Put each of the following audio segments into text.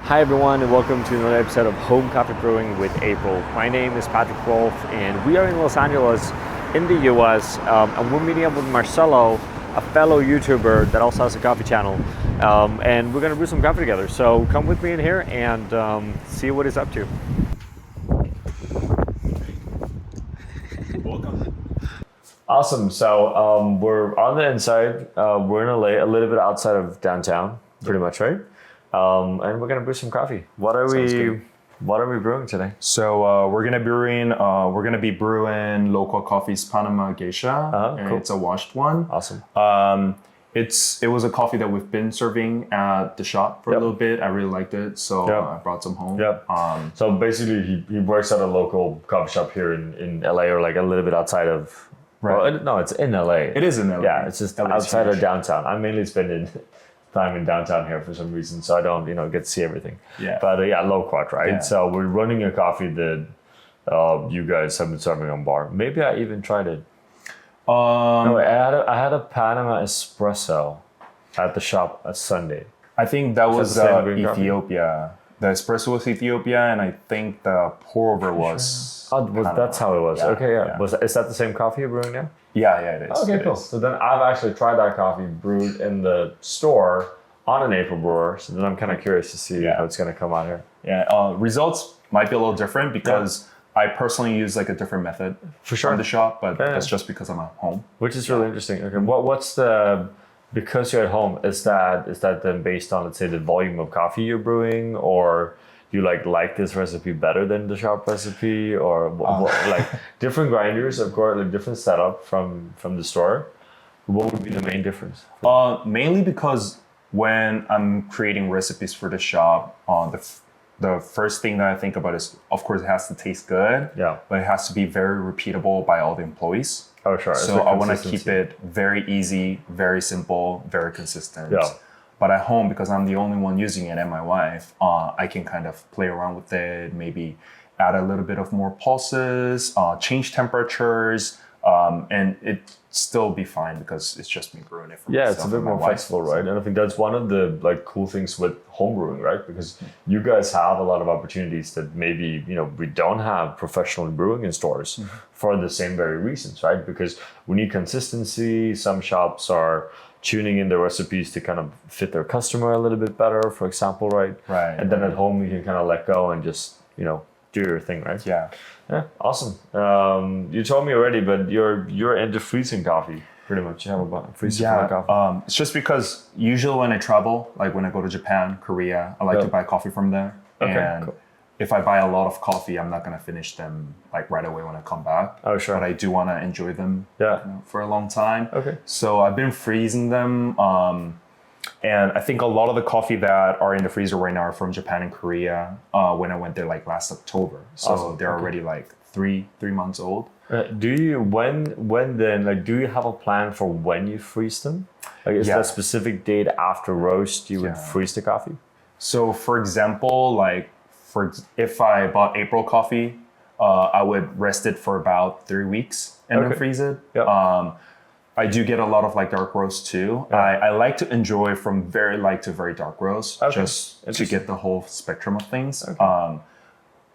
Hi everyone and welcome to another episode of Home Coffee Brewing with April. My name is Patrick Wolf and we are in Los Angeles in the US and we're meeting up with Marcelo, a fellow YouTuber that also has a coffee channel, and we're gonna brew some coffee together. So come with me in here and see what he's up to. Welcome. Awesome, so we're on the inside, we're in LA, a little bit outside of downtown, pretty much, right? And we're gonna brew some coffee. What are we brewing today? So we're gonna be brewing Loquat Coffee's Panama Gesha, and cool. it's a washed one. Awesome. It was a coffee that we've been serving at the shop for a little bit. I really liked it, so I brought some home. Yep. So basically, he works at a local coffee shop here in LA, or like a little bit outside of. Right. Well, no, it's in LA. It is in LA. Yeah, it's just outside of downtown. I'm mainly spending time in downtown here for some reason, so I don't, get to see everything. Yeah. But Loquat, right? Yeah. So we're running a coffee that you guys have been serving on bar. Maybe I even tried it. No, I had a Panama espresso at the shop on Sunday. I think that was the same green coffee? Ethiopia. The espresso was Ethiopia, and I think the pour over was. That's how it was. Yeah, Okay, yeah. yeah. Is that the same coffee you're brewing now? Yeah, it is. Okay, It cool. is. So then I've actually tried that coffee brewed in the store on an April brewer. So then I'm kind of curious to see how it's going to come out here. Yeah, results might be a little different because I personally use like a different method For sure. on the shop, but that's just because I'm at home. Which is really interesting. Okay, what's the, because you're at home, is that then based on, let's say, the volume of coffee you're brewing, or you like this recipe better than the shop recipe, or like different grinders, of course, like different setup from the store? What would be the main difference? Mainly because when I'm creating recipes for the shop, the first thing that I think about is, of course, it has to taste good. Yeah. But it has to be very repeatable by all the employees. Oh, sure. So I want to keep it very easy, very simple, very consistent. Yeah. But at home, because I'm the only one using it and my wife, I can kind of play around with it, maybe add a little bit of more pulses, change temperatures, and it still be fine because it's just me brewing it for myself. It's a bit and my more wife. flexible, right? And I think that's one of the cool things with home brewing, right? Because you guys have a lot of opportunities that maybe we don't have professionally brewing in stores for the same very reasons, right? Because we need consistency. Some shops are tuning in their recipes to kind of fit their customer a little bit better, for example, right? Right. And then at home you can kind of let go and just do your thing, right? Yeah. Yeah, awesome. You told me already, but you're into freezing coffee, pretty much. You have a freezer full of coffee. It's just because usually when I travel, like when I go to Japan, Korea, I like to buy coffee from there. Okay, and cool. if I buy a lot of coffee, I'm not gonna finish them like right away when I come back. Oh, sure. But I do want to enjoy them for a long time. Okay. So I've been freezing them. And I think a lot of the coffee that are in the freezer right now are from Japan and Korea when I went there like last October. So Awesome. they're already like three months old. Do you do you have a plan for when you freeze them? Like, is there a specific date after roast you would freeze the coffee? So for example, if I bought April coffee, I would rest it for about 3 weeks and then freeze it. Yep. I do get a lot of like dark roast too. I like to enjoy from very light to very dark roast, just to get the whole spectrum of things. Okay.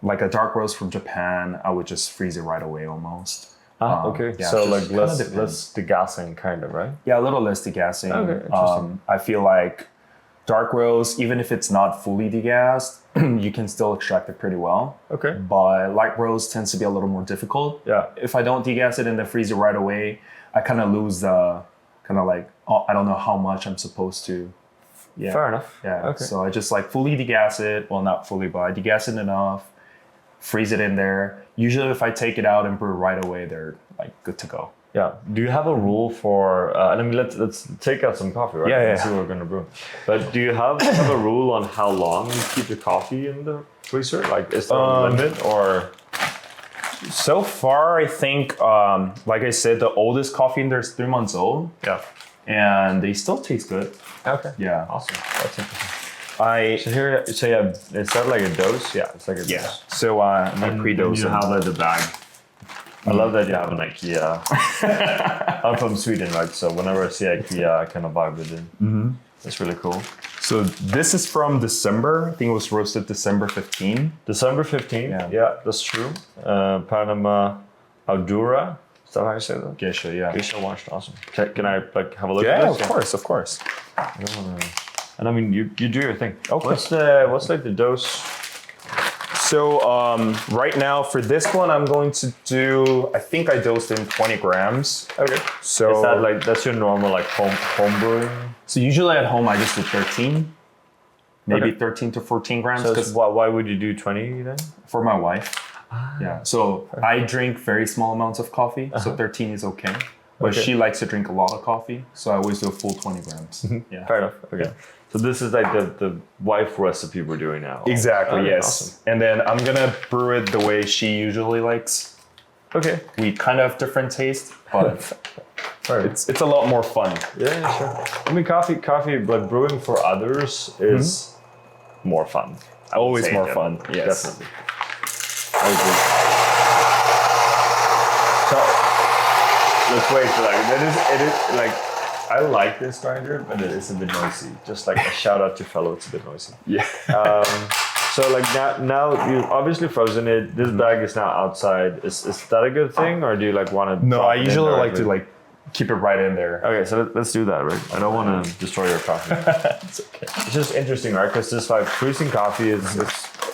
Like a dark roast from Japan, I would just freeze it right away almost. Okay. Yeah, So just like less degassing kind of, right? Yeah, a little less degassing. Okay, interesting. I feel like dark roast, even if it's not fully degassed, you can still extract it pretty well. Okay. But light roast tends to be a little more difficult. Yeah. If I don't degas it and then freeze it right away, I kind of lose the I don't know how much I'm supposed to. Yeah. Fair enough. Yeah. Okay. So I just like fully degas it. Well, not fully, but I degas it enough, freeze it in there. Usually if I take it out and brew right away, they're like good to go. Yeah. Do you have a rule for? Let's take out some coffee, right? Yeah. And see what we're gonna brew. But do you have a rule on how long you keep the coffee in the freezer? Like, is there a limit or? So far, I think, like I said, the oldest coffee in there is 3 months old. Yeah. And they still taste good. Okay. Yeah. Awesome. That's interesting. So is that like a dose? Yeah, it's like a dose. So I pre-dose You them. have like the bag. I love that you have an IKEA. I'm from Sweden, right? So whenever I see IKEA, I kind of vibe with it. It's really cool. So this is from December. I think it was roasted December 15. December 15th. Yeah, that's true. Panama Aldura. Is that how you say that? Gesha, yeah. Gesha washed, awesome. Can I like have a look Yeah, at this? of course. And I mean, you do your thing. Okay. What's like the dose? So right now for this one, I'm going to do, I think I dosed in 20 grams. Okay. So is that like, that's your normal like home brewing? So usually at home, I just do 13, maybe Okay. 13 to 14 grams. So why would you do 20 then? For my wife. Yeah. So I drink very small amounts of coffee. So 13 is okay. But Okay. she likes to drink a lot of coffee. So I always do a full 20 grams. Yeah. Fair enough. Okay. Yeah. So this is like the wife recipe we're doing now. Exactly, Okay, yes. awesome. And then I'm going to brew it the way she usually likes. Okay. We kind of have different taste, but it's a lot more fun. Yeah, sure. I mean, coffee, like brewing for others is more fun. I would Always say more that. fun, yes. Definitely. I agree. So let's wait for that. It is like, I like this grinder, but it is a bit noisy. Just like a shout out to fellow, it's a bit noisy. Yeah. So like now you've obviously frozen it. This bag is now outside. Is that a good thing, or do you like want to? No, I usually like to like keep it right in there. Okay, so let's do that, right? I don't want to destroy your coffee. It's okay. It's just interesting, right? Because just like freezing coffee is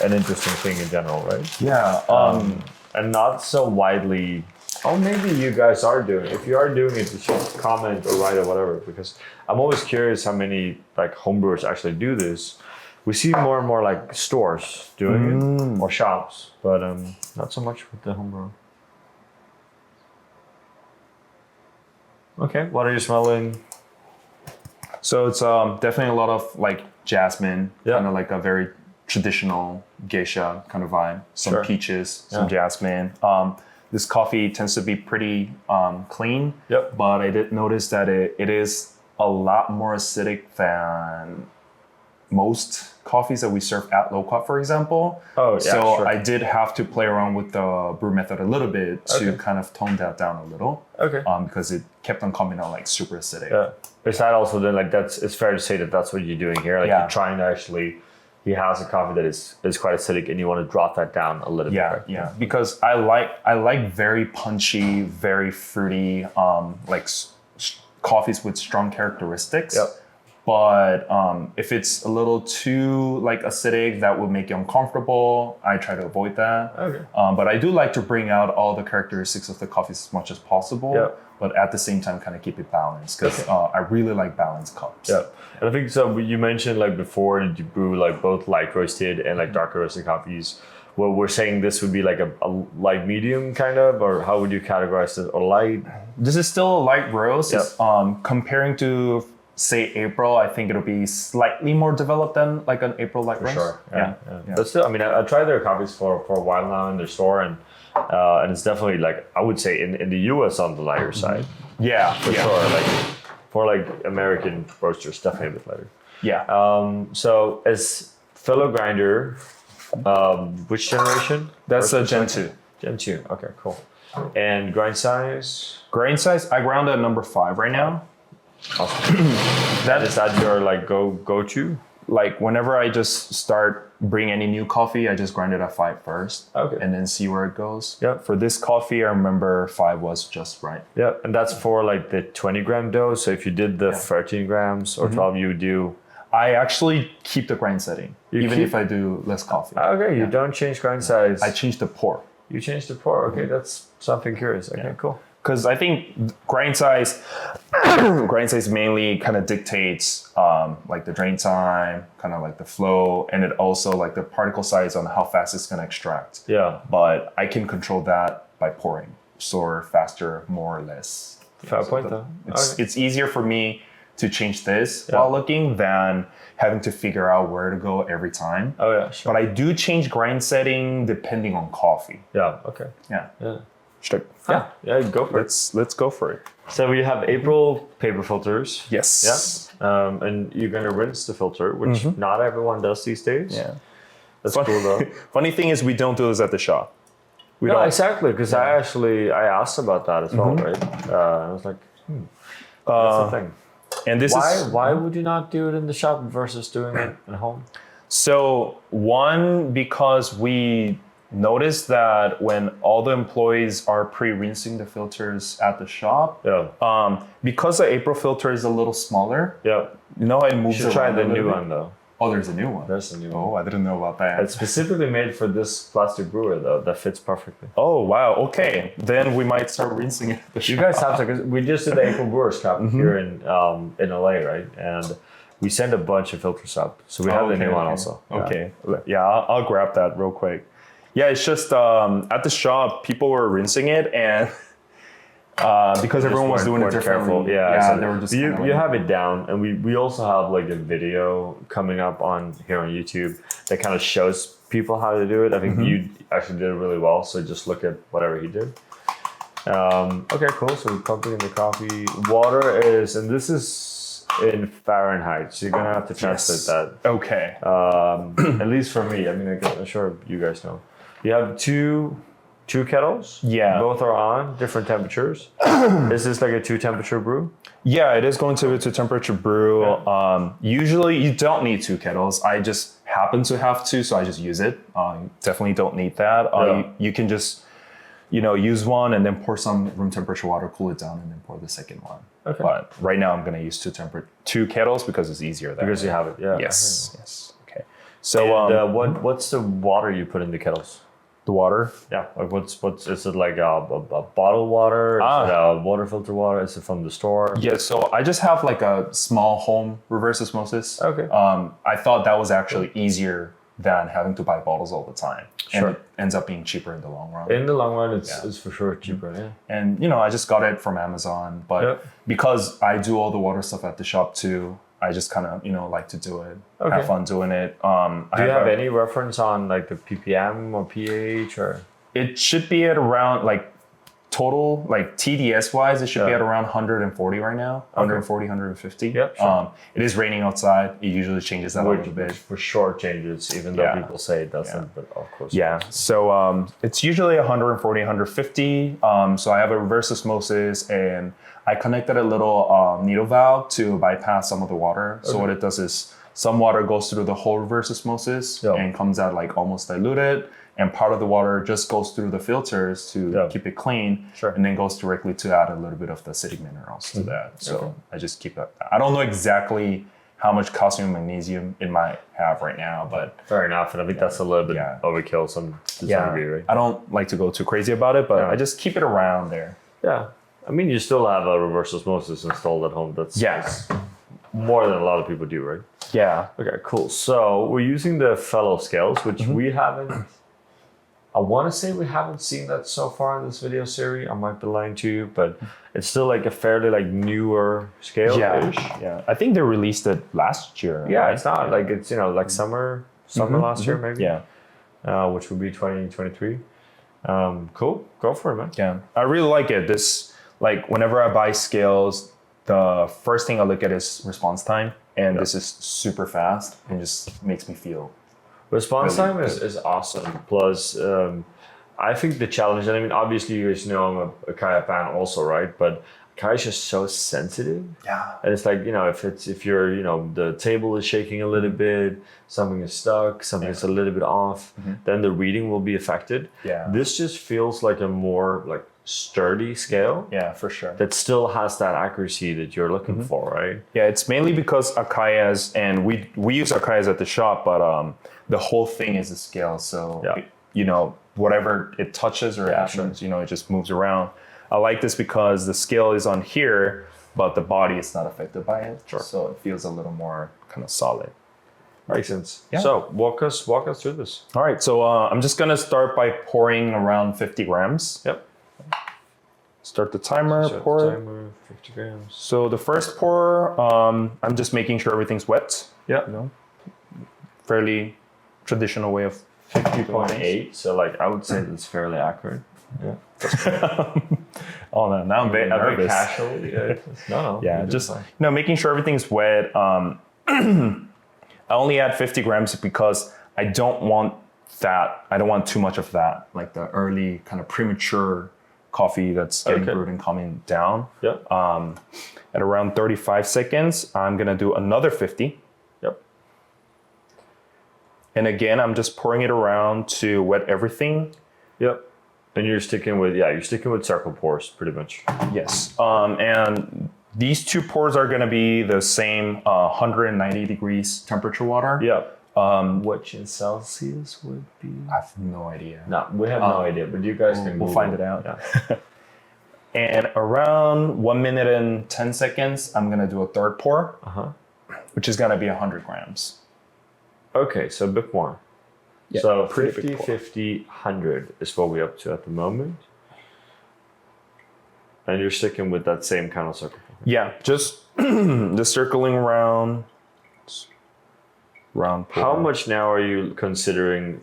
an interesting thing in general, right? Yeah. And not so widely. Oh, maybe you guys are doing it. If you are doing it, you should comment or write or whatever. Because I'm always curious how many like homebrewers actually do this. We see more and more like stores doing it or shops, but not so much with the homebrewer. Okay, what are you smelling? So it's definitely a lot of like jasmine, Yeah. kind of like a very traditional geisha kind of vibe. Some Sure. peaches, some Yeah. jasmine. This coffee tends to be pretty clean, Yep. but I did notice that it is a lot more acidic than most coffees that we serve at Loquat, for example. Oh, yeah, So sure. I did have to play around with the brew method a little bit to Okay. kind of tone that down a little. Okay. Because it kept on coming out like super acidic. Yeah. Is that also then like it's fair to say that that's what you're doing here? Like Yeah. you're trying to actually, he has a coffee that is quite acidic and you want to drop that down a little bit. Yeah, Right? yeah. Because I like very punchy, very fruity, coffees with strong characteristics. Yep. But if it's a little too like acidic, that will make you uncomfortable. I try to avoid that. Okay. But I do like to bring out all the characteristics of the coffees as much as possible. Yep. But at the same time, kind of keep it balanced because I really like balanced cups. Yeah. And I think so. You mentioned like before that you brew like both light roasted and like darker roasted coffees. Well, we're saying this would be like a light medium kind of, or how would you categorize this? Or light? This is still a light roast. Yep. It's, comparing to say April, I think it'll be slightly more developed than like an April light roast. Sure. Yeah. But still, I mean, I tried their coffees for a while now in their store, and it's definitely like I would say in the US on the lighter side. Yeah. For sure. Like for like American roasters, definitely a bit lighter. Yeah. So as fellow grinder, which generation? That's a First Gen or second? 2. Gen 2. Okay, cool. And grind size? Grain size, I ground at number 5 right now. Awesome. Is that your like go to? Like whenever I just start bringing any new coffee, I just grind it at 5 first. Okay. And then see where it goes. Yeah. For this coffee, I remember 5 was just right. Yeah, and that's for like the 20 gram dose. So if you did the 13 grams or 12, you would do. I actually keep the grind setting, even if I do less coffee. Okay, you don't change grind size. I change the pour. You change the pour. Okay, that's something curious. Okay, cool. Because I think grind size mainly kind of dictates like the drain time, kind of like the flow, and it also like the particle size on how fast it's going to extract. Yeah. But I can control that by pouring, so faster, more or less. Fair point though. It's easier for me to change this while looking than having to figure out where to go every time. Oh yeah, sure. But I do change grind setting depending on coffee. Yeah. Okay. Yeah. Yeah. Yeah. Go for it. Let's go for it. So we have April paper filters. Yes. Yeah. And you're gonna rinse the filter, which not everyone does these days. Yeah. That's cool though. Funny thing is we don't do this at the shop. We No, don't. exactly, because I asked about that as well, right? I was like, that's the thing. And this is why would you not do it in the shop versus doing it at home? so one, because we noticed that when all the employees are pre-rinsing the filters at the shop, because the April filter is a little smaller, it moves You should around. try the a little new bit. one though. Oh, there's a new one. There's a new one. Oh, I didn't know about that. It's specifically made for this plastic brewer though. That fits perfectly. Oh, wow. Okay. Then we might start rinsing it at the shop. You guys have to, because we just did the April Brewers Cup here in LA, right? And we sent a bunch of filters up. So we have the new one also. Okay. Yeah, I'll grab that real quick. Yeah, it's just at the shop, people were rinsing it, and because everyone was doing it differently. Exactly. They were just you have it down, and we also have like a video coming up here on YouTube that kind of shows people how to do it. I think you actually did it really well, so just look at whatever he did. Okay, cool. So we're pumping in the coffee. Water is, and this is in Fahrenheit, so you're gonna have to translate that. Okay. At least for me. I mean, I'm sure you guys know. You have two kettles. Yeah. Both are on different temperatures. Is this like a 2-temperature brew? Yeah, it is going to be a 2-temperature brew. Usually you don't need 2 kettles. I just happen to have 2, so I just use it. Definitely don't need that. You can just, use one and then pour some room temperature water, cool it down, and then pour the second one. Okay. But right now I'm going to use 2 kettles because it's easier that Because way. you have it, yeah. Yes. Okay. So and, what's the water you put in the kettles? the water. Yeah, like what's is it like a bottled water? Is it a water filter water? Is it from the store? Yeah, so I just have like a small home reverse osmosis. Okay. I thought that was actually easier than having to buy bottles all the time. Sure. And it ends up being cheaper in the long run. In the long run, it's for sure cheaper, yeah. And I just got it from Amazon, but because I do all the water stuff at the shop too, I just kind of like to do it, have fun doing it. Do you have any reference on like the ppm or pH or? It should be at around like total, like TDS wise, it should be at around 140 right now, 140, 150. Yep, sure. It is raining outside. It usually changes that a little bit. For short changes, even though people say it doesn't, but of course. Yeah, so it's usually 140, 150. So I have a reverse osmosis and I connected a little needle valve to bypass some of the water. So what it does is some water goes through the whole reverse osmosis and comes out like almost diluted. And part of the water just goes through the filters to keep it clean, and then goes directly to add a little bit of the acidic minerals to that. So I just keep that. I don't know exactly how much calcium and magnesium it might have right now, but fair enough. And I think that's a little bit overkill to some degree, right? I don't like to go too crazy about it, but I just keep it around there. Yeah. I mean, you still have a reverse osmosis installed at home. That's more than a lot of people do, right? Yeah. Okay, cool. So we're using the fellow scales, which we haven't. I want to say we haven't seen that so far in this video series. I might be lying to you, but it's still like a fairly like newer scale. Yeah. I think they released it last year. Yeah, right? it's not like it's like summer last year maybe. Yeah. Which would be 2023. Cool. Go for it, man. Yeah. I really like it. This like whenever I buy scales, the first thing I look at is response time, and this is super fast and just makes me feel. Response time is awesome. Plus, I think the challenge, and I mean, obviously you guys know I'm a Kaya fan also, right? But Kaya is just so sensitive. Yeah. And it's like, if you're, the table is shaking a little bit, something is stuck, something is a little bit off, then the reading will be affected. Yeah. This just feels like a more like sturdy scale. Yeah, for sure. That still has that accuracy that you're looking for, right? Yeah, it's mainly because Akayas, and we use Akayas at the shop, but the whole thing is a scale. So, whatever it touches or actions, it just moves around. I like this because the scale is on here, but the body is not affected by it. Sure. So it feels a little more kind of solid. Makes sense. Yeah. So walk us through this. All right. So I'm just going to start by pouring around 50 grams. Yep. Start the timer, pour it. Timer, 50 grams. So the first pour, I'm just making sure everything's wet. Yeah. Fairly traditional way of 50.8. So like I would say that's fairly accurate. Yeah. Oh no, now I'm nervous. Casual. No. Yeah, just making sure everything's wet. I only add 50 grams because I don't want too much of that, like the early kind of premature coffee that's getting Okay. brewed and coming down. Yeah. At around 35 seconds, I'm gonna do another 50. Yep. And again, I'm just pouring it around to wet everything. Yep. And you're sticking with circle pours pretty much. Yes. And these two pours are gonna be the same 190 degrees temperature water. Yep. Which in Celsius would be? I have no idea. No, we have no idea, but you guys can We'll Google. find it out. Yeah. And around 1 minute and 10 seconds, I'm gonna do a third pour, which is gonna be 100 grams. Okay, so a bit more. Yeah, so pretty 50, big pour. 50, 100 is what we're up to at the moment. And you're sticking with that same kind of circle. Yeah, just just circling around. Round pour. How much now are you considering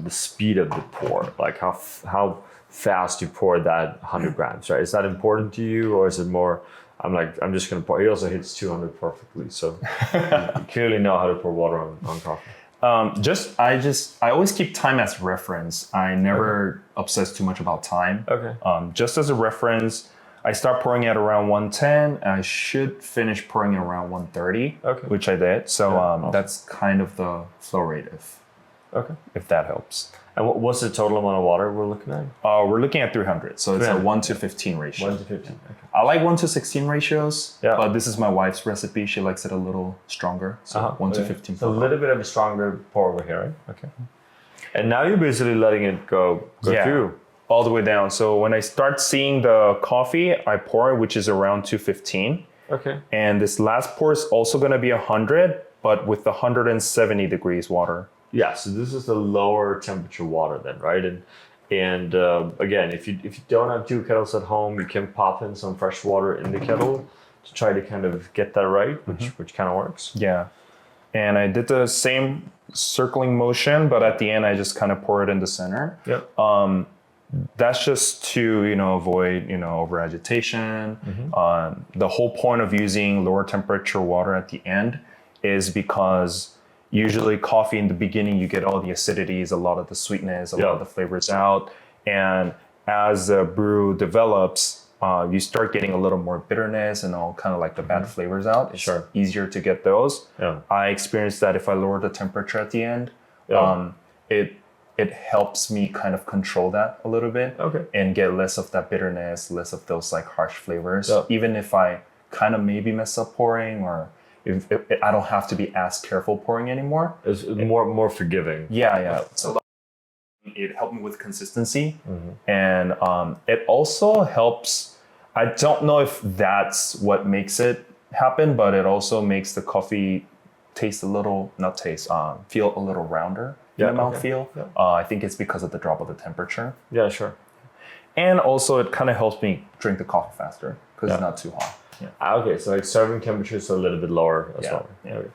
the speed of the pour? Like how fast you pour that 100 grams, right? Is that important to you, or is it more? I'm just gonna pour. He also hits 200 perfectly, so you clearly know how to pour water on coffee. I always keep time as reference. I never obsess too much about time. Okay. Just as a reference, I start pouring at around 110. I should finish pouring at around 130, which I did. So awesome. That's kind of the flow rate, if that helps. And what's the total amount of water we're looking at? We're looking at 300, so it's a 300. 1 to 15 ratio. 1 to 15. Okay. I like 1 to 16 ratios, Yeah. but this is my wife's recipe. She likes it a little stronger, so 1 to 15. So a little bit of a stronger pour over here, right? Okay. And now you're basically letting it go through. All the way down. So when I start seeing the coffee, I pour it, which is around 215. Okay. And this last pour is also going to be 100, but with the 170 degrees water. Yeah, so this is the lower temperature water then, right? And again, if you don't have two kettles at home, you can pop in some fresh water in the kettle to try to kind of get that right, which kind of works. Yeah. And I did the same circling motion, but at the end, I just kind of pour it in the center. Yep. That's just to avoid over agitation. The whole point of using lower temperature water at the end is because usually coffee in the beginning you get all the acidities, a lot of the sweetness, a lot of the flavors out, and as the brew develops, you start getting a little more bitterness and all kind of like the bad flavors out. It's easier to get those. Yeah. I experienced that if I lower the temperature at the end, it helps me kind of control that a little bit and get less of that bitterness, less of those like harsh flavors. Even if I kind of maybe mess up pouring, or if I don't have to be as careful pouring anymore. It's more forgiving. Yeah. So it helped me with consistency, and it also helps. I don't know if that's what makes it happen, but it also makes the coffee taste a little, feel a little rounder. The mouthfeel. I think it's because of the drop of the temperature. Yeah, sure. And also it kind of helps me drink the coffee faster because it's not too hot. Okay, so like serving temperature is a little bit lower as well. Okay.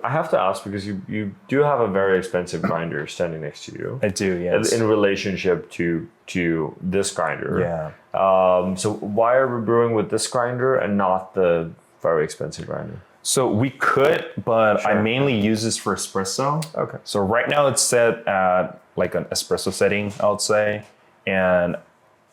I have to ask, because you do have a very expensive grinder standing next to you. I do, yes. In relationship to this grinder. Yeah. So why are we brewing with this grinder and not the very expensive grinder? So we could, but I mainly use this for espresso. Okay. So right now it's set at like an espresso setting, I would say. And,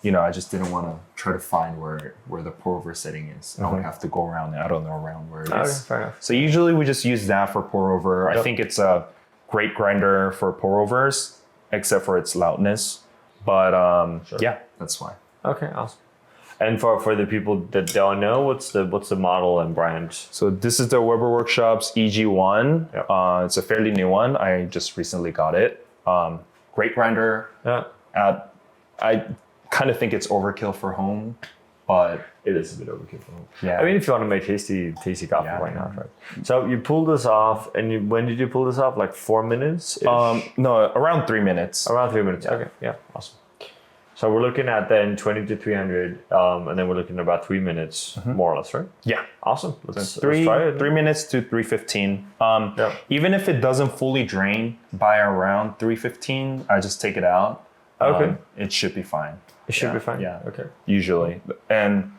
I just didn't want to try to find where the pour over setting is. I would have to go around it. I don't know around where it is. Fair enough. So usually we just use that for pour over. I think it's a great grinder for pour overs, except for its loudness. But yeah, that's why. Okay, awesome. And for the people that don't know, what's the model and brand? So this is the Weber Workshops EG1. Yep. It's a fairly new one. I just recently got it. Great grinder. Yeah. I kind of think it's overkill for home, but it is a bit overkill for home. Yeah. I mean, if you want to make tasty coffee, why not, right? So you pulled this off, and when did you pull this off? Like 4 minutes? No, around 3 minutes. Around 3 minutes. Yeah. Okay. Yeah. Awesome. So we're looking at then 20 to 300, and then we're looking at about 3 minutes, more or less, right? Yeah. Awesome. Let's try it. 3 minutes to 315. Even if it doesn't fully drain by around 315, I just take it out. Okay. It should be fine. It should be fine? Yeah. Okay. Usually. And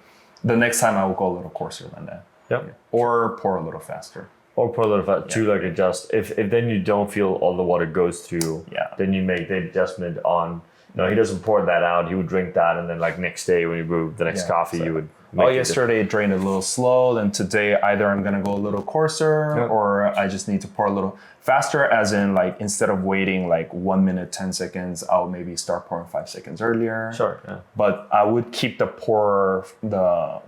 the next time I will go a little coarser than that. Yep. Or pour a little faster. Or pour a little faster to like adjust. If then you don't feel all the water goes through, then you make the adjustment on he doesn't pour that out. He would drink that, and then like next day when you brew the next coffee, you would. Yesterday it drained a little slow. Then today either I'm gonna go a little coarser, or I just need to pour a little faster. As in, like instead of waiting like 1 minute 10 seconds, I'll maybe start pouring 5 seconds earlier. Sure. Yeah. But I would keep the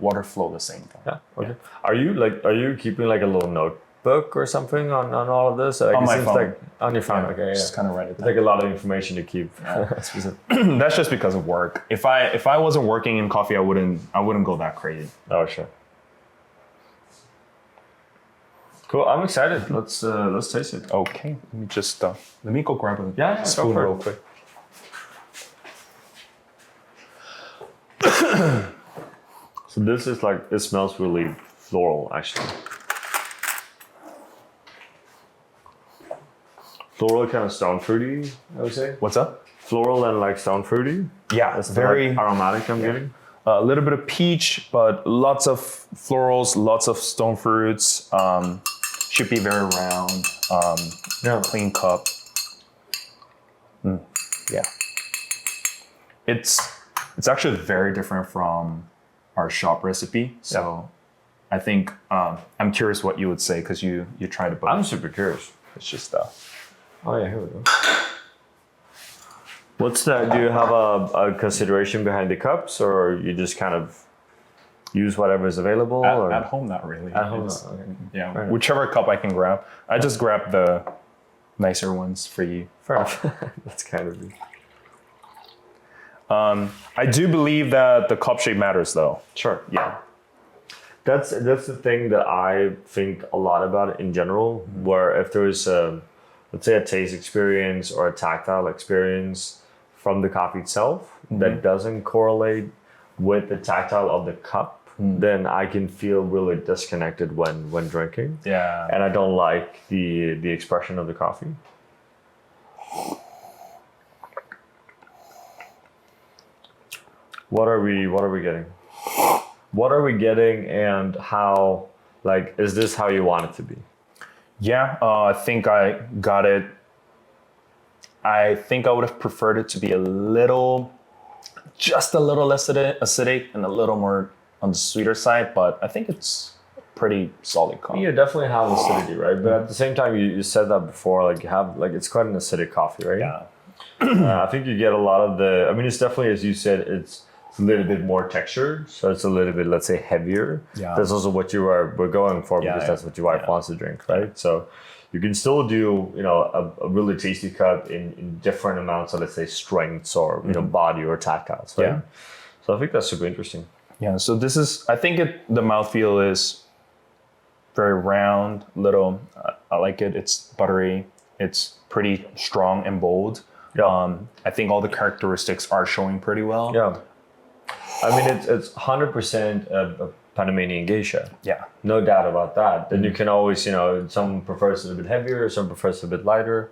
water flow the same. Yeah. Okay. Are you keeping like a little notebook or something on all of this? Like, on my phone. Like on your phone. Okay. Just kind of write it down. It's like a lot of information to keep. That's just because of work. If I wasn't working in coffee, I wouldn't go that crazy. Oh, sure. Cool. I'm excited. Let's taste it. Okay. Let me go grab a spoon real quick. So this is like, it smells really floral, actually. Floral, kind of stone fruity, I would say. What's up? Floral and like stone fruity. Yeah, That's very like aromatic. I'm getting a little bit of peach, but lots of florals, lots of stone fruits. Should be very round. Clean cup. Yeah. It's actually very different from our shop recipe. So I think I'm curious what you would say because you tried it both. I'm super curious. It's just Oh yeah, here we go. What's that? Do you have a consideration behind the cups, or you just kind of use whatever is available? At home, not really. At home, okay. Yeah, whichever cup I can grab. I just grab the nicer ones for you. Fair enough. That's kind of me. I do believe that the cup shape matters, though. Sure. Yeah. That's the thing that I think a lot about in general. Where if there's let's say a taste experience or a tactile experience from the coffee itself that doesn't correlate with the tactile of the cup, then I can feel really disconnected when drinking. Yeah. And I don't like the expression of the coffee. What are we getting? What are we getting, and how, like, is this how you want it to be? Yeah, I think I got it. I think I would have preferred it to be just a little less acidic and a little more on the sweeter side, but I think it's a pretty solid coffee. You definitely have acidity, right? But at the same time, you said that before, like you have, like it's quite an acidic coffee, right? Yeah. I think you get a lot of it's definitely, as you said, it's a little bit more textured, so it's a little bit, let's say, heavier. Yeah. That's also what you were going for, because that's what your wife wants to drink, right? So you can still do, a really tasty cup in different amounts of, let's say, strengths or body or tactiles, right? Yeah. So I think that's super interesting. Yeah. So this is, I think the mouthfeel is very round, little. I like it. It's buttery. It's pretty strong and bold. Yeah. I think all the characteristics are showing pretty well. Yeah. I mean, it's 100% a Panamanian Geisha. Yeah. No doubt about that. Then you can always, some prefers it a bit heavier, some prefers it a bit lighter,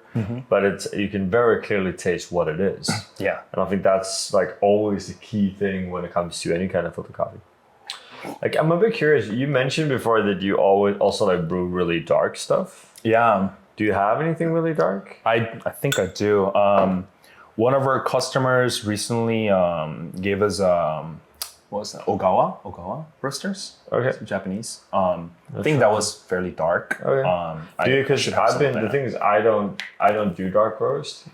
but you can very clearly taste what it is. Yeah. And I think that's like always the key thing when it comes to any kind of filter coffee. Like, I'm a bit curious. You mentioned before that you always also like brew really dark stuff. Yeah. Do you have anything really dark? I think I do. One of our customers recently gave us what was that? Ogawa roasters. Okay. Some Japanese. I think that was fairly dark. Okay. Because the thing is, I don't do dark roast,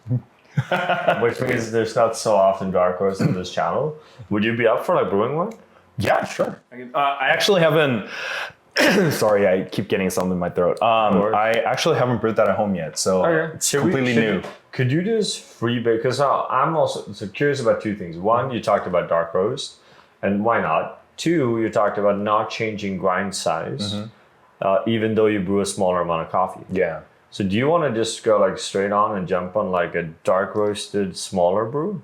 which means there's not so often dark roast on this channel. Would you be up for like brewing one? Yeah, sure. I actually haven't. Sorry, I keep getting something in my throat. I actually haven't brewed that at home yet, so it's completely new. Could you just free bake? Because I'm also curious about two things. One, you talked about dark roast, and why not? Two, you talked about not changing grind size, even though you brew a smaller amount of coffee. Yeah. So do you want to just go like straight on and jump on like a dark roasted smaller brew?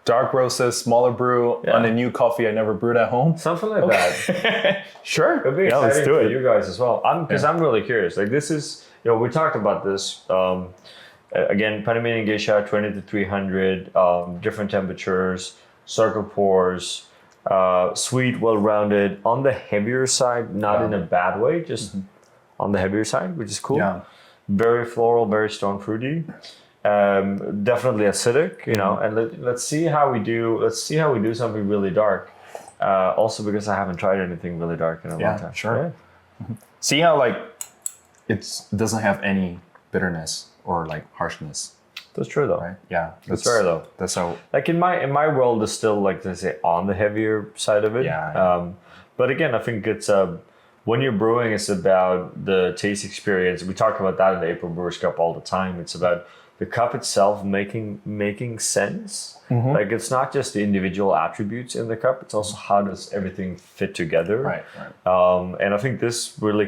Dark roasted, smaller brew on a new coffee I never brewed at home. Something like that. Sure. It'd be exciting for you guys as well. Because I'm really curious. Like this is, we talked about this. Again, Panamanian Geisha, 20 to 300, different temperatures, circle pours, sweet, well-rounded, on the heavier side, not in a bad way, just on the heavier side, which is cool. Yeah. Very floral, very stone fruity. Definitely acidic, you know, and let's see how we do. Let's see how we do something really dark. Also because I haven't tried anything really dark in a long time. Sure. Yeah. See how like it doesn't have any bitterness or like harshness. That's true though. Right? Yeah. That's fair though. That's how. Like in my world, is still like to say on the heavier side of it. Yeah. But again, I think it's when you're brewing, it's about the taste experience. We talk about that in the April Brewers Cup all the time. It's about the cup itself making sense. Like it's not just the individual attributes in the cup. It's also how does everything fit together. Right. And I think this really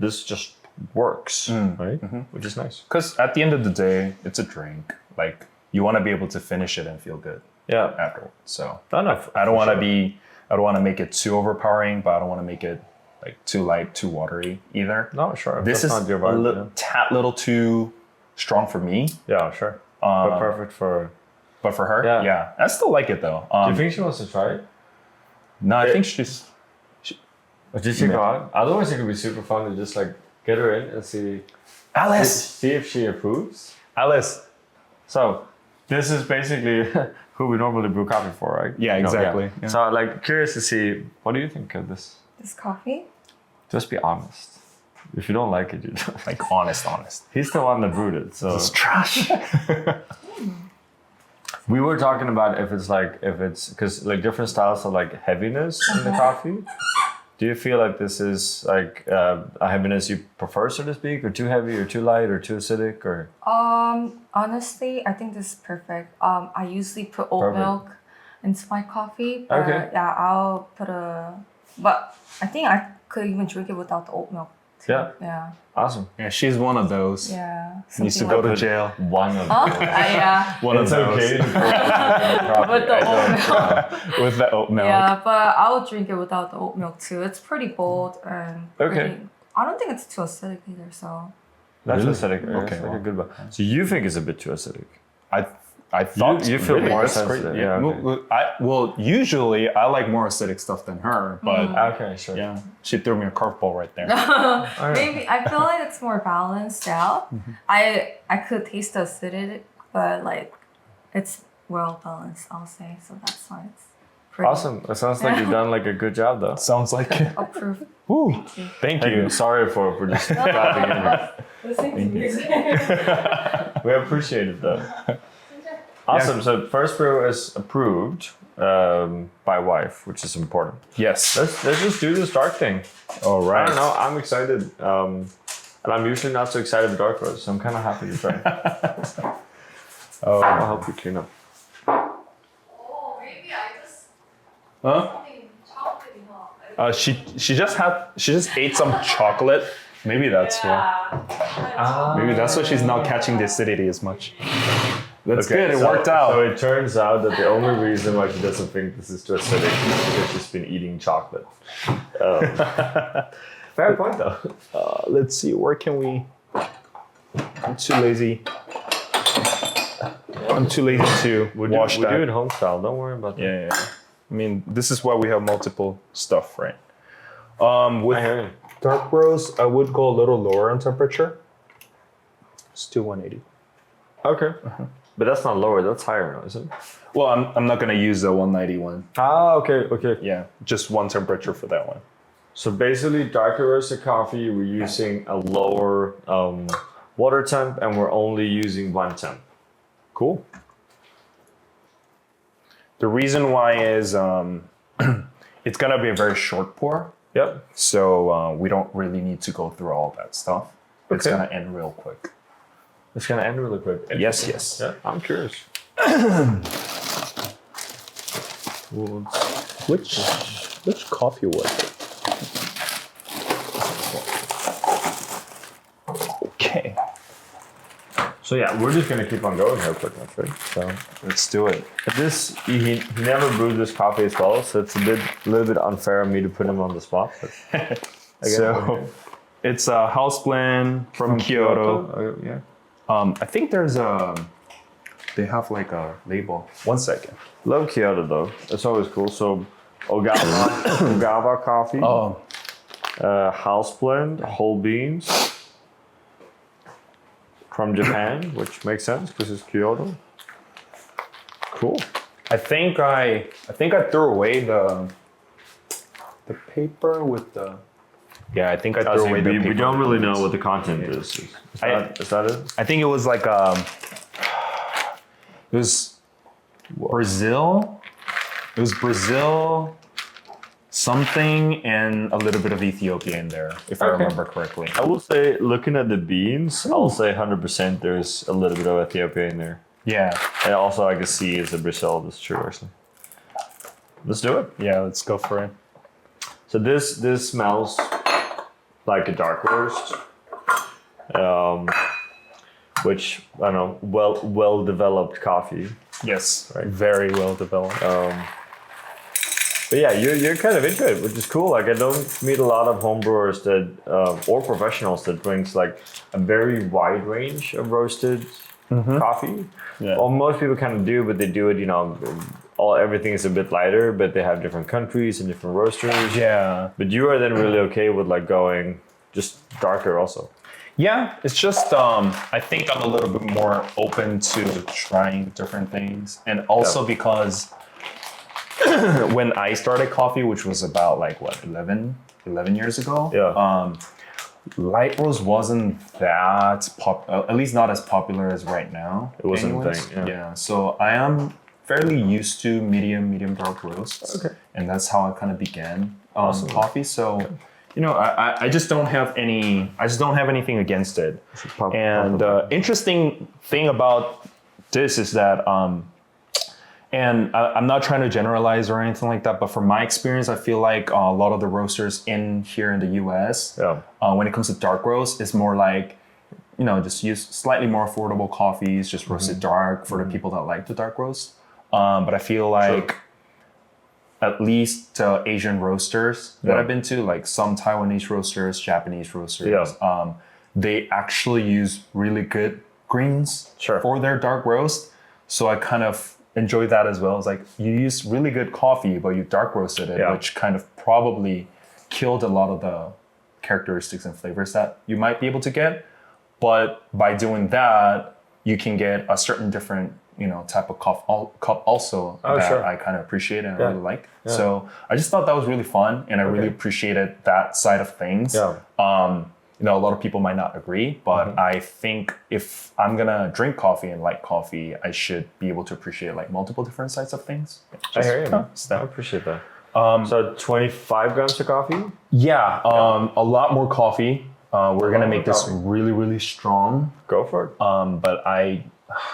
this just works, right? Which is nice. Because at the end of the day, it's a drink. Like you want to be able to finish it and feel good. Yeah. Afterwards. So I don't want to I don't want to make it too overpowering, but I don't want to make it like too light, too watery either. No, sure. This That's is not your vibe, tad little too strong for me. Yeah, sure. But perfect for. But for her, yeah. I still like it though. Do you think she wants to try it? No, I think she's. Did she go out? Otherwise, it could be super fun to just like get her in and see. Alice, see if she approves. Alice. So, this is basically who we normally brew coffee for, right? Yeah, exactly. Yeah. So, like, curious to see, what do you think of this? This coffee? Just be honest. If you don't like it, you don't. Like honest. He's the one that brewed it, so. It's trash. We were talking about if it's because like different styles of like heaviness in the coffee. Do you feel like this is like a heaviness you prefer, so to speak, or too heavy, or too light, or too acidic, or? Honestly, I think this is perfect. I usually put oat milk into my coffee. But Okay. Yeah, I'll put but I think I could even drink it without the oat milk too. Yeah. Yeah. Awesome. Yeah, she's one of those. Yeah. Needs to something go like to jail. One of Huh? them. Yeah. One It's of those. okay. To With the oat milk. With the oat milk. Yeah, but I'll drink it without the oat milk too. It's pretty bold and Okay. I don't think it's too acidic either, so. That's Really? acidic. Okay, Okay, like well. a good one. So you think it's a bit too acidic? I thought You feel more that's sensitive. crazy. Yeah, okay. Well, usually I like more acidic stuff than her, but Okay, sure. yeah, she threw me a curveball right there. Maybe I feel like it's more balanced out. I could taste the acidity, but like it's well balanced, I'll say. So that's why it's pretty Awesome. It sounds like you've done like a good job though. Sounds like it. approved. Woo. Thank you. Sorry for just dropping in. We appreciate it though. Awesome. So first brew is approved by wife, which is important. Yes. Let's just do this dark thing. All right. I don't know. I'm excited. And I'm usually not so excited with dark roast, so I'm kind of happy to try. I'll help you clean up. Oh, maybe I just Huh? She just ate some chocolate. Maybe that's why. Maybe that's why she's not catching the acidity as much. That's good. It worked out. So it turns out that the only reason why she doesn't think this is too acidic is because she's been eating chocolate. Fair point, though. Let's see. Where can we? I'm too lazy. I'm too lazy to wash We that. do it home style. Don't worry about that. Yeah. I mean, this is why we have multiple stuff, right? I With hear you. dark roast, I would go a little lower in temperature. It's still 180. Okay. But that's not lower. That's higher now, isn't it? Well, I'm not gonna use the 191. Ah, okay. Yeah, just one temperature for that one. So basically, darker roasted coffee, we're using a lower water temp, and we're only using one temp. Cool. The reason why is it's gonna be a very short pour, Yep. so we don't really need to go through all that stuff. It's Okay. gonna end real quick. It's gonna end really quick. Yes. Yeah, I'm curious. Which coffee was it? Okay, So yeah, we're just gonna keep on going here pretty much, right? So let's do it. but this he never brewed this coffee as well, so it's a little bit unfair of me to put him on the spot. But I get So it. it's a house blend from Kyoto. Oh, yeah. I think they have like a label. 1 second. Love Kyoto though. It's always cool. So Ogawa coffee, Oh, house blend, whole beans. from Japan, which makes sense because it's Kyoto. Cool. I think I threw away the paper with the. Yeah, I think I threw away the paper. We don't really know what the content is. Is that it? I think it was like it was Brazil. It was Brazil, something, and a little bit of Ethiopia in there, if I remember correctly. I will say, looking at the beans, I'll say 100% there's a little bit of Ethiopia in there. Yeah. And also I can see it's a Brazil. That's true, actually. Let's do it. Yeah, let's go for it. So this smells like a dark roast, which I don't know, well developed coffee. Yes, right. Very well developed. But yeah, you're kind of into it, which is cool. Like I don't meet a lot of homebrewers that or professionals that brings like a very wide range of roasted coffee. Yeah. Well, most people kind of do, but they do it, everything is a bit lighter, but they have different countries and different roasters. Yeah. But you are then really okay with like going just darker also. Yeah, it's just I think I'm a little bit more open to trying different things, and also because when I started coffee, which was about like 11 years ago. Yeah. Light roast wasn't that at least not as popular as right now. It wasn't a thing. Yeah. So I am fairly used to medium dark roasts. Okay. And that's how I kind of began coffee. So, I just don't have anything against it. And interesting thing about this is that and I'm not trying to generalize or anything like that, but from my experience, I feel like a lot of the roasters here in the US, when it comes to dark roast, it's more like, just use slightly more affordable coffees, just roast it dark for the people that like the dark roast. But I feel like at least Asian roasters that I've been to, like some Taiwanese roasters, Japanese roasters, they actually use really good greens for their dark roast. So I kind of enjoy that as well. It's like you use really good coffee, but you dark roasted it, which kind of probably killed a lot of the characteristics and flavors that you might be able to get. But by doing that, you can get a certain different, type of cup also that I kind of appreciate and I really like. Yeah. So I just thought that was really fun, and I really appreciated that side of things. Yeah. A lot of people might not agree, but I think if I'm gonna drink coffee and like coffee, I should be able to appreciate like multiple different sides of things. I hear you, man. I appreciate that. So 25 grams of coffee? Yeah, a lot more coffee. We're gonna make this really, really strong. Go for it. But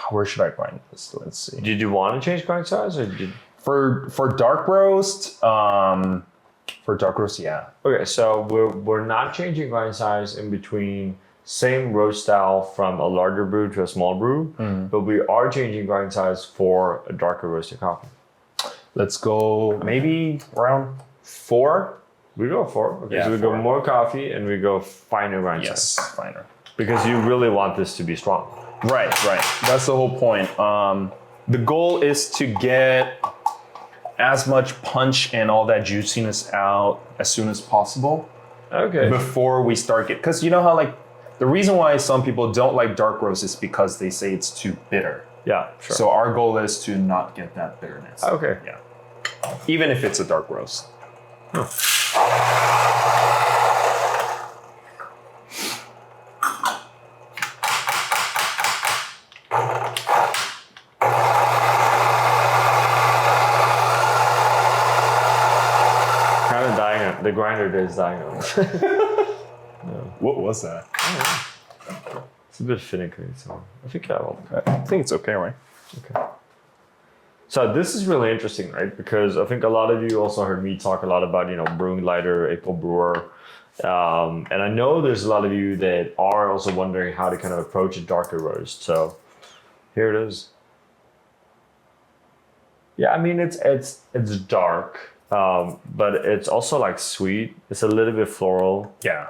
where should I grind this? Let's see. Did you want to change grind size, or for dark roast? For dark roast, yeah. Okay, so we're not changing grind size in between same roast style from a larger brew to a small brew, but we are changing grind size for a darker roasted coffee. Let's go maybe around 4. We go 4. Okay, so we go more coffee and we go finer grind size. Yes, finer. Because you really want this to be strong. Right. That's the whole point. The goal is to get as much punch and all that juiciness out as soon as possible. Okay. Before we start because you know how like the reason why some people don't like dark roast is because they say it's too bitter. Yeah, sure. So our goal is to not get that bitterness. Okay. Yeah. Even if it's a dark roast. Huh. The grinder is dying on. What was that? It's a bit finicky, so I think I think it's okay, right? Okay. So this is really interesting, right? Because I think a lot of you also heard me talk a lot about, brewing lighter, April Brewer. And I know there's a lot of you that are also wondering how to kind of approach a darker roast. So here it is. Yeah, I mean, it's dark. But it's also like sweet. It's a little bit floral. Yeah.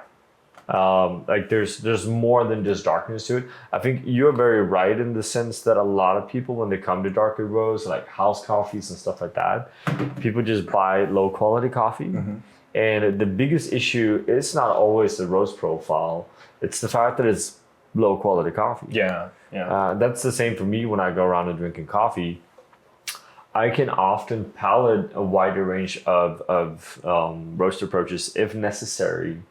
Like there's more than just darkness to it. I think you're very right in the sense that a lot of people, when they come to darker roasts, like house coffees and stuff like that, people just buy low quality coffee. And the biggest issue is not always the roast profile. It's the fact that it's low quality coffee. Yeah. That's the same for me when I go around and drinking coffee. I can often palate a wider range of roast approaches if necessary.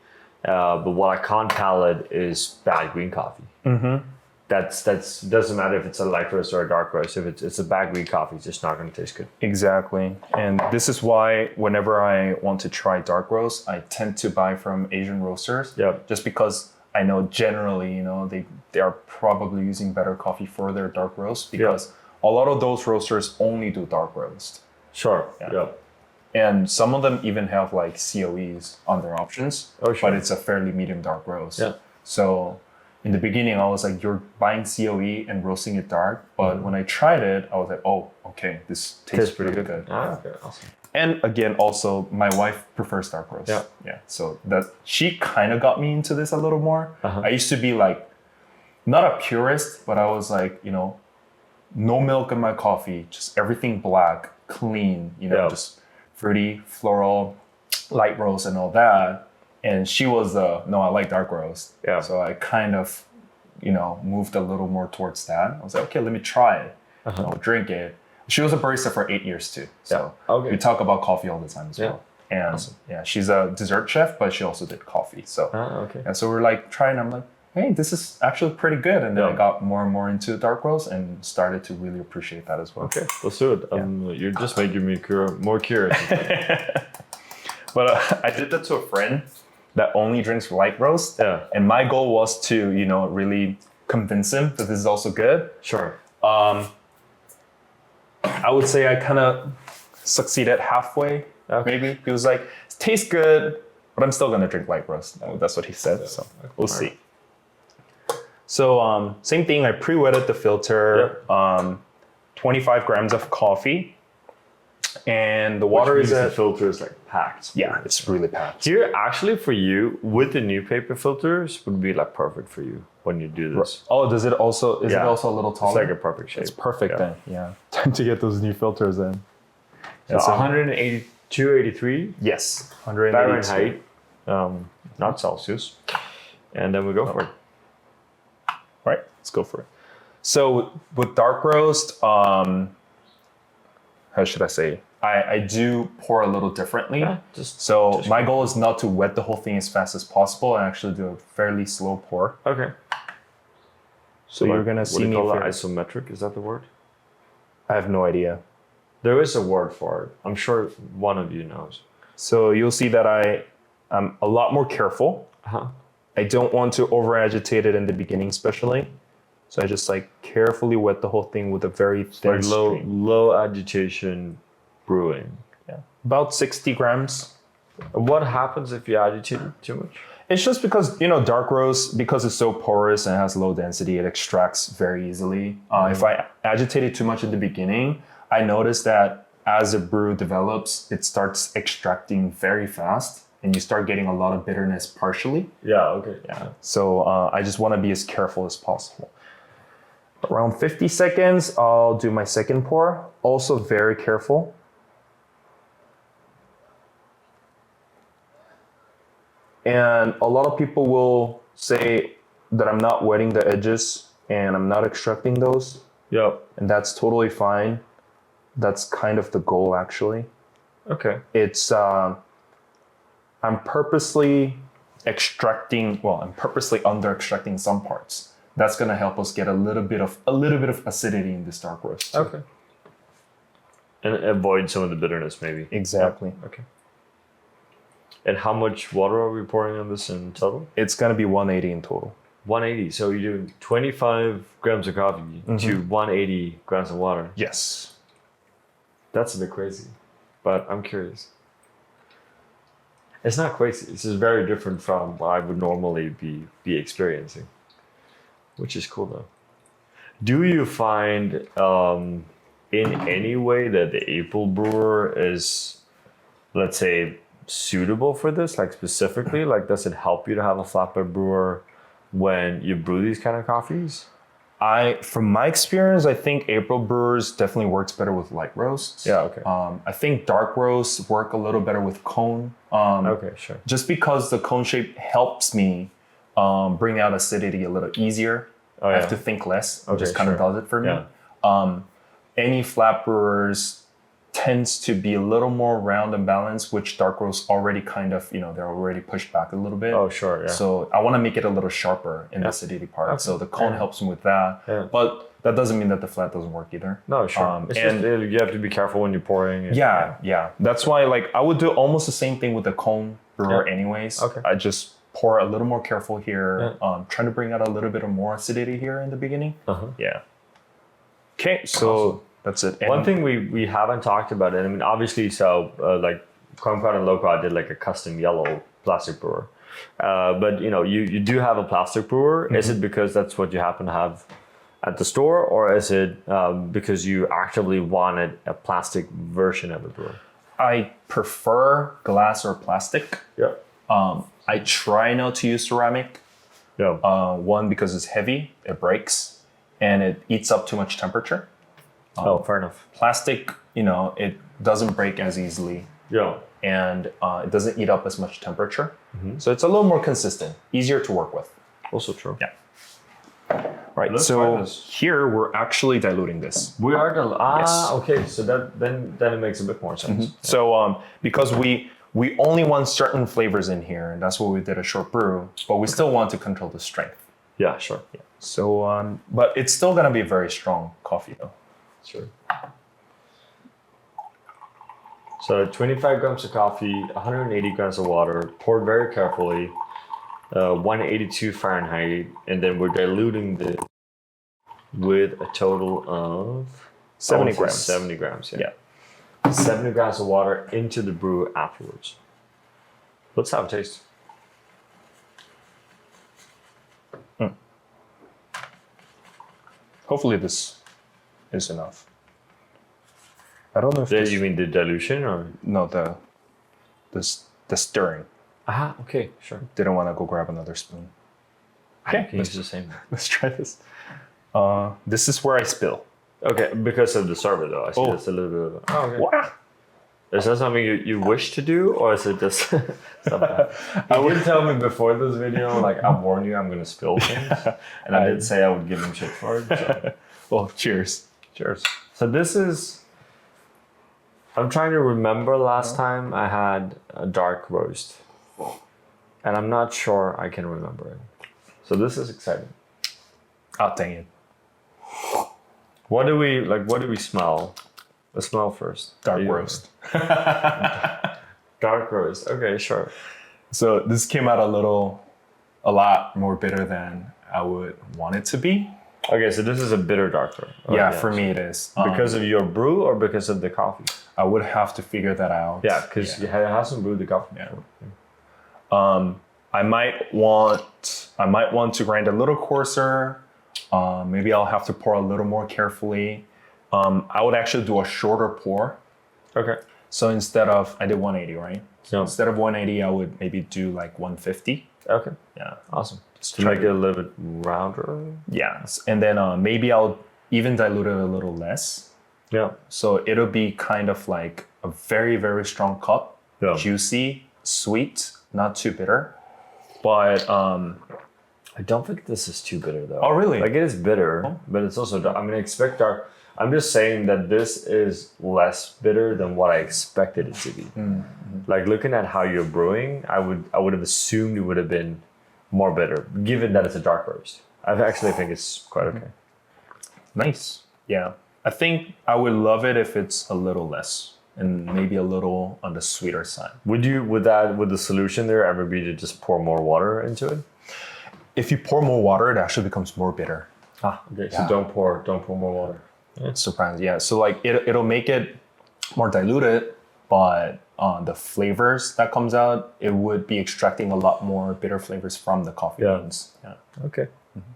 But what I can't palate is bad green coffee. Mm-hmm. That's doesn't matter if it's a light roast or a dark roast. If it's a bad green coffee, it's just not going to taste good. Exactly. And this is why whenever I want to try dark roast, I tend to buy from Asian roasters. Yeah. Just because I know generally, they are probably using better coffee for their dark roast because a lot of those roasters only do dark roast. Sure. Yeah. And some of them even have like COEs on their options. Oh, sure. But it's a fairly medium dark roast. Yeah. So in the beginning, I was like, you're buying COE and roasting it dark. But when I tried it, I was like, oh, okay, this tastes pretty good. Okay, awesome. And again, also, my wife prefers dark roast. Yeah. So that she kind of got me into this a little more. Uh-huh. I used to be like, not a purist, but I was like, no milk in my coffee, just everything black, clean, just fruity, floral, light roast and all that. And she was no, I like dark roast. Yeah. So I kind of, moved a little more towards that. I was like, okay, let me try it. I'll drink it. She was a barista for 8 years too. So we talk about coffee all the time as well. And she's a dessert chef, but she also did coffee. So and so we're like trying. I'm like, hey, this is actually pretty good. And then I got more and more into dark roast and started to really appreciate that as well. Okay, let's do it. You're just making me more curious. But I did that to a friend that only drinks light roast. Yeah. And my goal was to, really convince him that this is also good. Sure. I would say I kind of succeeded halfway. Maybe he was like, it tastes good, but I'm still gonna drink light roast. That's what he said. So we'll see. So same thing. I pre-wetted the filter. 25 grams of coffee, and the water is the filter is like packed. Yeah, it's really packed. Here, actually, for you with the new paper filters would be like perfect for you when you do this. Oh, does it also? Is it also a little taller? It's like a perfect shape. It's perfect then. Yeah. Time to get those new filters in. It's 182, 83. Yes, 182. Fahrenheit, not Celsius. And then we go for it. All right, let's go for it. So with dark roast, how should I say? I do pour a little differently. So my goal is not to wet the whole thing as fast as possible and actually do a fairly slow pour. Okay. So you're gonna see me. What do you call it? Isometric? Is that the word? I have no idea. There is a word for it. I'm sure one of you knows. So you'll see that I'm a lot more careful. Uh-huh. I don't want to over agitate it in the beginning, especially. So I just like carefully wet the whole thing with a very thin stream. Low agitation brewing. Yeah. About 60 grams. What happens if you agitate it too much? It's just because, dark roast, because it's so porous and has low density, it extracts very easily. If I agitate it too much in the beginning, I notice that as the brew develops, it starts extracting very fast and you start getting a lot of bitterness partially. Yeah, okay. Yeah. So I just want to be as careful as possible. Around 50 seconds, I'll do my second pour. Also very careful. And a lot of people will say that I'm not wetting the edges and I'm not extracting those. Yep. And that's totally fine. That's kind of the goal, actually. Okay. It's, I'm purposely under extracting some parts. That's going to help us get a little bit of acidity in this dark roast. Okay. And avoid some of the bitterness, maybe. Exactly. Yeah. Okay. And how much water are we pouring on this in total? It's going to be 180 in total. 180. So you're doing 25 grams of coffee to 180 grams of water. Yes. That's a bit crazy, but I'm curious. It's not crazy. This is very different from what I would normally be experiencing, which is cool though. Do you find in any way that the April brewer is, let's say, suitable for this? Like specifically, like does it help you to have a flatbed brewer when you brew these kind of coffees? From my experience, I think April brewers definitely works better with light roasts. Yeah, okay. I think dark roasts work a little better with cone. Okay, sure. Just because the cone shape helps me bring out acidity a little easier. I have to think less. It just kind of does it for me. Yeah. Any flat brewers tends to be a little more round and balanced, which dark roast already kind of, they're already pushed back a little bit. Oh, sure, yeah. So I want to make it a little sharper in the acidity part. Okay. So the cone helps me with that. Yeah. But that doesn't mean that the flat doesn't work either. No, sure. You have to be careful when you're pouring. Yeah. That's why I would do almost the same thing with the cone brewer anyways. Okay. I just pour a little more careful here. Trying to bring out a little bit of more acidity here in the beginning. Yeah. Okay, so awesome. That's it. One thing we haven't talked about, and I mean, obviously, like Compound and Loquat did like a custom yellow plastic brewer. But you do have a plastic brewer. Mm-hmm. Is it because that's what you happen to have at the store, or is it because you actively wanted a plastic version of the brewer? I prefer glass or plastic. Yeah. I try not to use ceramic. Yeah. One, because it's heavy, it breaks, and it eats up too much temperature. Fair enough. Plastic, it doesn't break as easily. Yeah. And it doesn't eat up as much temperature. Mm-hmm. So it's a little more consistent, easier to work with. Also true. Yeah. Right. So here we're actually diluting this. We are yes. Okay. So then it makes a bit more sense. Mm-hmm. Yeah. So because we only want certain flavors in here, and that's why we did a short brew, but we still want to control the strength. Yeah, sure. Yeah. So but it's still gonna be very strong coffee though. Sure. So 25 grams of coffee, 180 grams of water, poured very carefully, 182 Fahrenheit, and then we're diluting this with a total of 70 grams. 70 grams, yeah. 70 grams of water into the brew afterwards. Let's have a taste. Hopefully this is enough. I don't know if you mean the dilution or no the stirring. Okay, sure. Didn't want to go grab another spoon. Okay, it's the same. Let's try this. This is where I spill. Okay, because of the server though. I see that's a little bit of okay. Wow. Is that something you wish to do, or is it just something? You did tell me before this video, like I warned you, I'm gonna spill things, and I did say I would give him shit for it. So. Well, cheers. Cheers. So this is. I'm trying to remember last time I had a dark roast, and I'm not sure I can remember it. So this is exciting. Oh, dang it! What do we smell? Let's smell first. Dark roast. Dark roast. Okay, sure. So this came out a lot more bitter than I would want it to be. Okay, so this is a bitter dark roast. Yeah, for me it is. Because of your brew or because of the coffee? I would have to figure that out. Yeah, because it hasn't brewed the coffee. Yeah. I might want to grind a little coarser. Maybe I'll have to pour a little more carefully. I would actually do a shorter pour. Okay. So instead of, I did 180, right? So yeah. Instead of 180, I would maybe do like 150. Okay. Yeah. Awesome. Just to make it a little bit rounder. Yeah. And then maybe I'll even dilute it a little less. Yeah. So it'll be kind of like a very, very strong cup. Yeah. Juicy, sweet, not too bitter. But I don't think this is too bitter though. Oh, really? Like it is bitter, but it's also dark. I mean, I expect dark. I'm just saying that this is less bitter than what I expected it to be. Mm-hmm. Like looking at how you're brewing, I would have assumed it would have been more bitter, given that it's a dark roast. I actually think it's quite okay. Nice. Yeah. I think I would love it if it's a little less and maybe a little on the sweeter side. Would the solution there ever be to just pour more water into it? If you pour more water, it actually becomes more bitter. Okay. Yeah. So don't pour more water. It's surprising. Yeah. So like it'll make it more diluted, but the flavors that comes out, it would be extracting a lot more bitter flavors from the coffee beans. Yeah. Okay. Mm-hmm.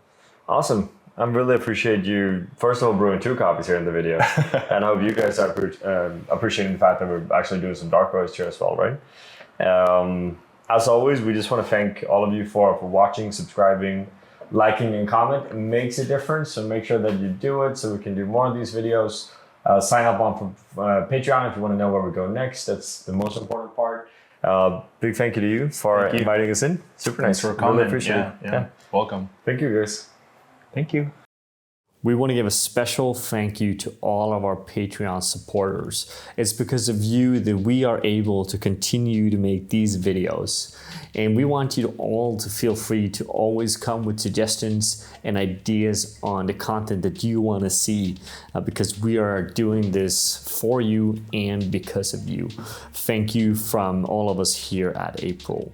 Awesome. I really appreciate you, first of all, brewing 2 coffees here in the video. And I hope you guys are appreciating the fact that we're actually doing some dark roast here as well, right? As always, we just want to thank all of you for watching, subscribing, liking, and comment. It makes a difference, so make sure that you do it so we can do more of these videos. Sign up on for Patreon if you want to know where we go next. That's the most important part. Big thank you to you for inviting us in. Super Thanks nice. for coming. Really appreciate it. Yeah. Welcome. Thank you, guys. Thank you. We want to give a special thank you to all of our Patreon supporters. It's because of you that we are able to continue to make these videos. And we want you all to feel free to always come with suggestions and ideas on the content that you want to see, because we are doing this for you and because of you. Thank you from all of us here at April.